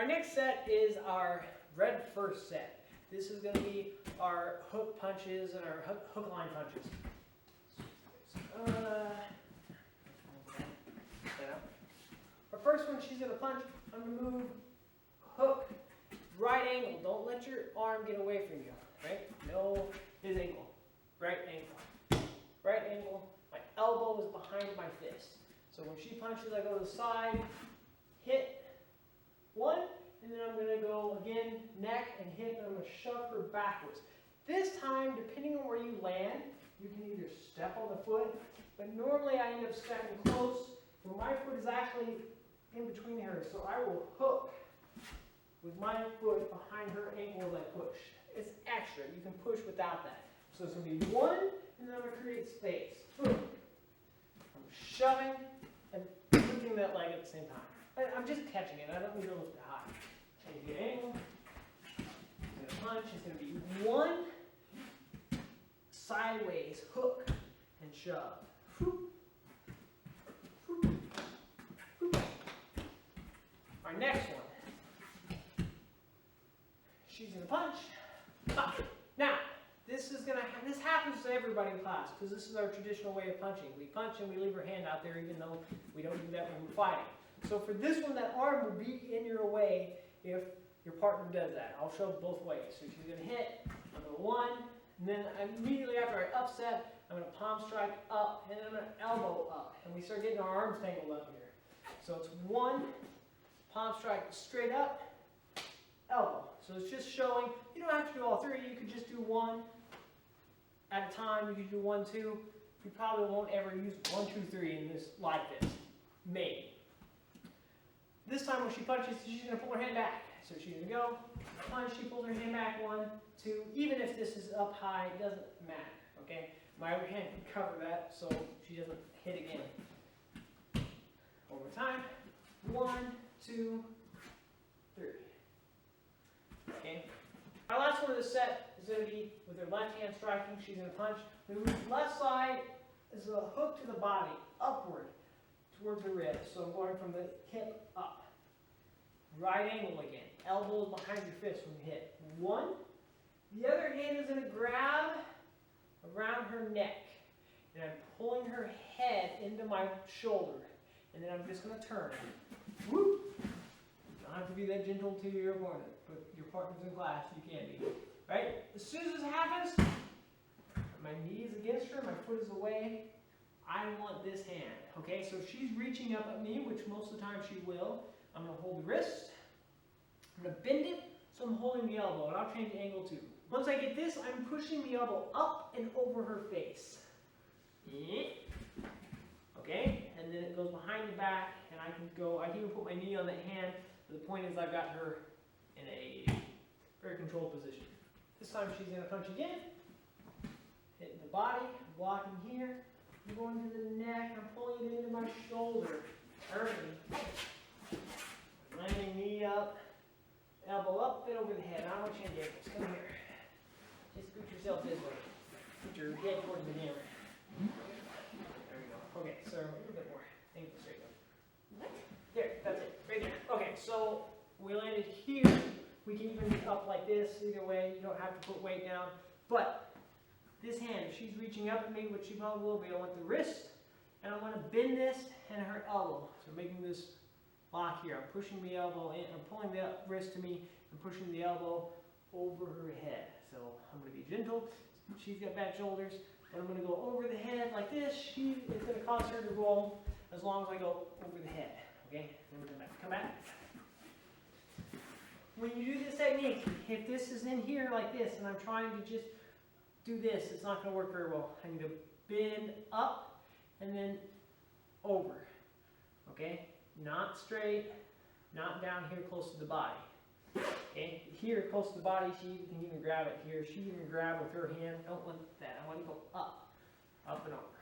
Our next set is our red first set. This is going to be our hook punches and our hook line punches. Our first one, she's going to punch. I'm going to move, hook, right angle. Don't let your arm get away from you, right? No, his ankle. Right ankle. Right ankle. My elbow is behind my fist. So when she punches, I go to the side, hit one, and then I'm going to go again, neck and hip, and I'm going to shove her backwards. This time, depending on where you land, you can either step on the foot, but normally I end up stepping close, where my foot is actually in between hers. So I will hook with my foot behind her ankle as I push. It's extra. You can push without that. So it's going to be one, and then I'm going to create space. Boom. I'm shoving and lifting that leg at the same time. I'm just catching it. I don't need to lift it high. Change the angle. It's going to punch. It's going to be one sideways hook and shove. Our next one. She's going to punch. Now, this happens to everybody in class because this is our traditional way of punching. We punch and we leave our hand out there even though we don't do that when we're fighting. So for this one, that arm will be in your way if your partner does that. I'll show both ways. So she's going to hit, I'm going to one, and then immediately after I upset, I'm going to palm strike up, and then I'm going to elbow up. And we start getting our arms tangled up here. So it's one, palm strike straight up, elbow. So it's just showing, you don't have to do all three, you could just do one at a time, you could do 1, 2. You probably won't ever use 1, 2, 3 in this like this. Maybe. This time when she punches, she's going to pull her hand back. So she's going to go, punch, she pulls her hand back, 1, 2. Even if this is up high, it doesn't matter. Okay? My other hand can cover that so she doesn't hit again. Over time. 1, 2, 3. Okay? Our last one of the set is going to be with her left hand striking. She's going to punch. We move left side is a hook to the body, upward, towards the ribs. So I'm going from the hip up. Right angle again. Elbows behind your fist when you hit. 1. The other hand is going to grab around her neck. And I'm pulling her head into my shoulder. And then I'm just going to turn. Whoop. You don't have to be that gentle to your opponent, but your partner's in class, you can be. Right? As soon as this happens, my knee is against her, my foot is away. I want this hand. Okay, so she's reaching up at me, which most of the time she will. I'm going to hold the wrist. I'm going to bend it, so I'm holding the elbow, and I'll change the angle too. Once I get this, I'm pushing the elbow up and over her face. Okay, and then it goes behind the back, and I can even put my knee on that hand, but the point is I've got her in a very controlled position. This time she's going to punch again, hitting the body, blocking here, I'm going to the neck, I'm pulling it into my shoulder, turning, landing knee up, elbow up, fit over the head. I don't want to change ankles. Come here. Just scoot yourself this way. Put your head towards the hammer. There we go. Okay, so a little bit more. Ankle straight up. There, that's it. Right there. Okay, so we landed here. We can even be up like this. Either way, you don't have to put weight down. But this hand, if she's reaching up at me, which she probably will be, I want the wrist, and I want to bend this and her elbow. So making this lock here. I'm pushing the elbow in, I'm pulling the wrist to me, and pushing the elbow over her head. So I'm going to be gentle. She's got back shoulders, but I'm going to go over the head like this. It's going to cause her to roll as long as I go over the head. Okay? Then we come back. Come back. When you do this technique, if this is in here like this, and I'm trying to just do this, it's not going to work very well. I need to bend up and then over. Okay? Not straight, not down here close to the body. Okay? Here close to the body, she can even grab it here. She can grab with her hand. I don't want that. I want to go up, up and over.